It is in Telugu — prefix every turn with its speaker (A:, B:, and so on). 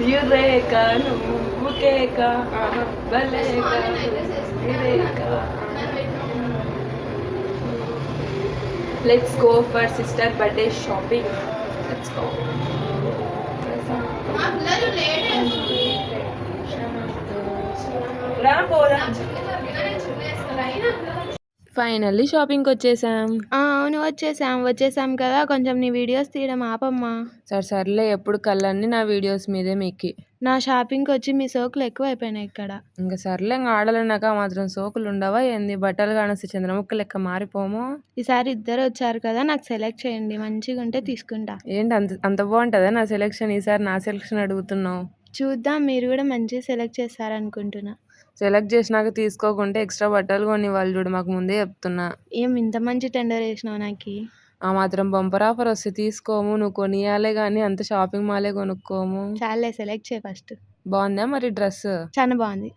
A: యురేక నువ్వు కేక భలేక eureka. Let's go for sister birthday shopping. Let's go. రా పోరా. ఫైనల్లీ షాపింగ్కి వచ్చేసాం.
B: అవును వచ్చేసాం కదా, కొంచెం నీ వీడియోస్ తీయడం ఆపమ్మా.
A: సర్లే, ఎప్పుడు కళ్ళన్నీ నా వీడియోస్ మీదే మీకు.
B: నా షాపింగ్కి వచ్చి మీ సోకులు ఎక్కువ అయిపోయినాయి ఇక్కడ.
A: ఇంకా సర్లే, ఇంకా ఆడలేనాక మాత్రం సోకులు ఉండవా ఏంది? బట్టలు కానొస్తే చంద్రముక్క లెక్క మారిపోము.
B: ఈసారి ఇద్దరు వచ్చారు కదా, నాకు సెలెక్ట్ చేయండి, మంచిగా ఉంటే తీసుకుంటా.
A: ఏంటి అంత బాగుంటుందా నా సెలెక్షన్? ఈసారి నా సెలెక్షన్ అడుగుతున్నావు?
B: చూద్దాం, మీరు కూడా మంచిగా సెలెక్ట్ చేస్తారనుకుంటున్నా.
A: సెలెక్ట్ చేసినాక తీసుకోకుంటే ఎక్స్ట్రా బట్టలు కొని వాళ్ళు చూడు, మాకు ముందే చెప్తున్నా.
B: ఏం ఇంత మంచి టెండర్ వేసినావు నాకు?
A: ఆ మాత్రం బంపర్ ఆఫర్ వస్తే తీసుకోము, నువ్వు కొనియాలే కానీ అంత షాపింగ్ మాలే కొనుక్కోము.
B: చాలే, సెలెక్ట్ చేయి ఫస్ట్.
A: బాగుందా మరి డ్రెస్?
B: చాలా బాగుంది.